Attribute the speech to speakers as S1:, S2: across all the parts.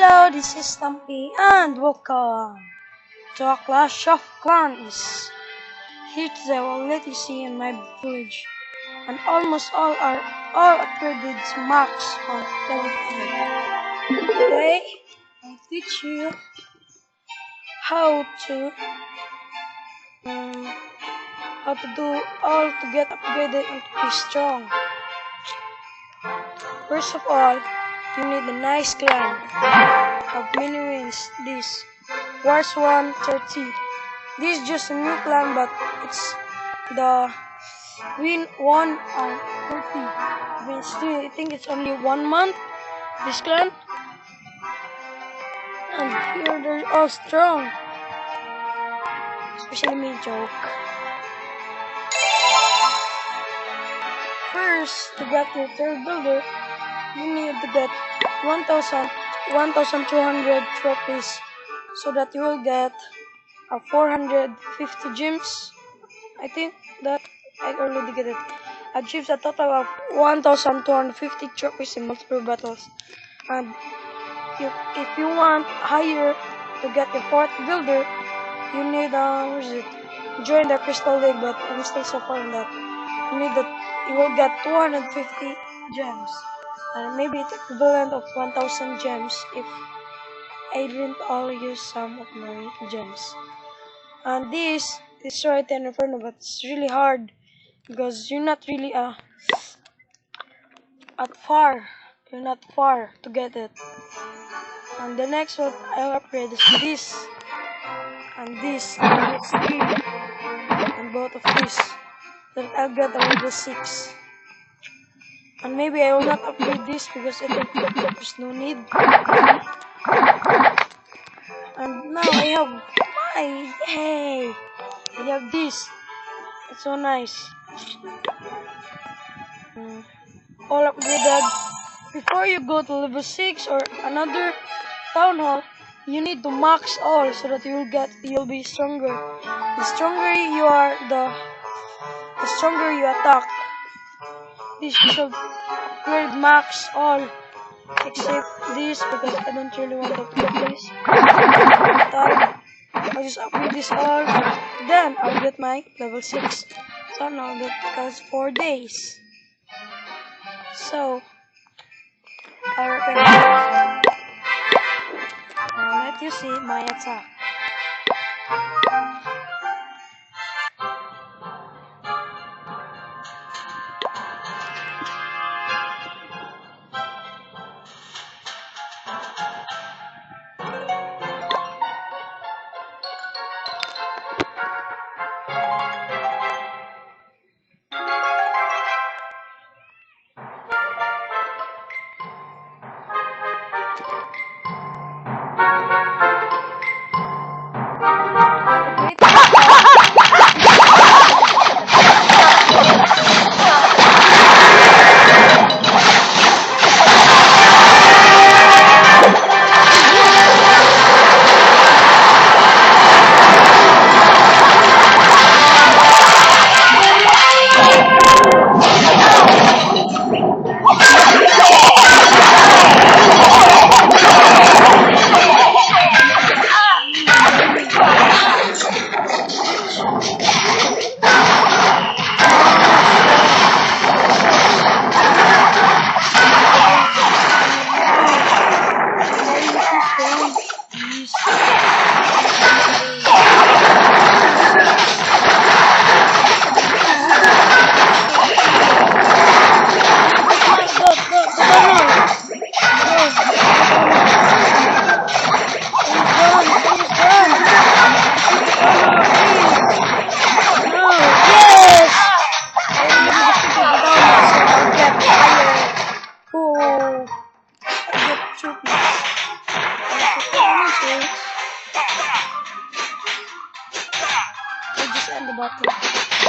S1: Hello, this is Stumpy and welcome to a Clash of Clans. Here today I will let you see in my village, and almost all upgraded max on level 5. Today I'll teach you how to um, do all to get upgraded and to be strong. First of all, you need a nice clan of many wins. This Wars 130. This is just a new clan, but it's the win 1 and 30. But still, I think it's only 1 month. This clan, and here they're all strong, especially me, Joke. First, to get your third builder, you need to get 1,200 trophies, so that you will get 450 gems. I think that I already get it. Achieves a total of 1,250 trophies in multiple battles. And if you want higher to get your fourth builder, you need join the Crystal League, but I'm still so far on that. You will get 250 gems, and maybe it's equivalent of 1,000 gems if I didn't all use some of my gems. And this is right in Inferno, but it's really hard because you're not really you're not far to get it. And the next one I'll upgrade is this and this and this three and both of these, that I'll get a level 6. And maybe I will not upgrade this because I think there's no need. And now I have yay! I have this. It's so nice. All upgraded. Before you go to level 6 or another town hall, you need to max all so that you'll be stronger. The stronger you are, the stronger you attack. This should upgrade max all, except this because I don't really want to upgrade this. I'll just upgrade this all, then I'll get my level 6. So now that takes 4 days. So I'll repair it. Now let you see my attack.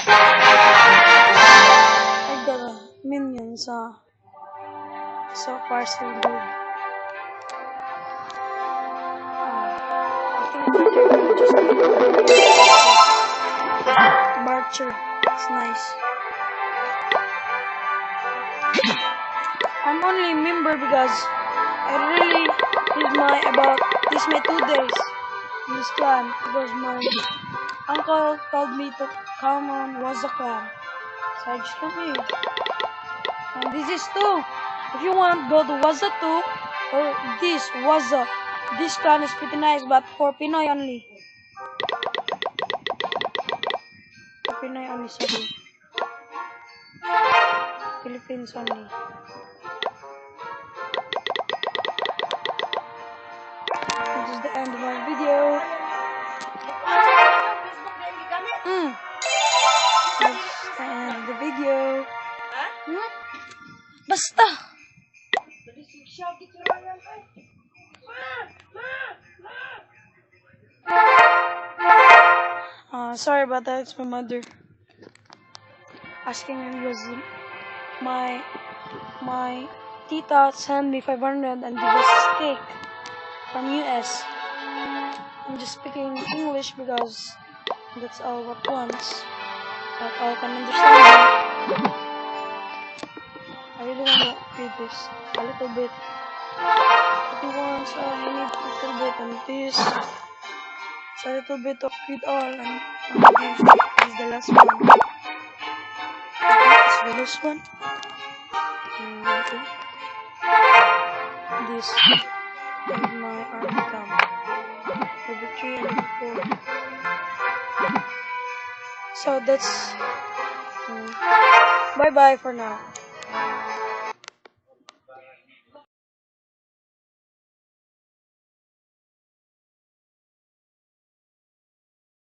S1: I got a minion, so far so good. I think just Barcher. It's nice. I'm only a member because I really need my 2 days in this clan because my uncle told me to come on Waza clan. So I just come here. And this is 2. If you want, go to Waza 2 or this Waza. This clan is pretty nice, but for Pinoy only. For Pinoy only, sorry. Philippines only. This is the end of my video. That's the end of the video. Basta! Sorry about that. It's my mother asking me because my tita sent me 500 and give us steak from US. I'm just speaking English because that's all what wants. That all can understand me. I really want to read this a little bit. What he wants, I need a little bit, and this is a little bit of read all, and this is the last one. This is the last one. Okay. This is my army camp. Over 3 and 4. So that's bye bye for now.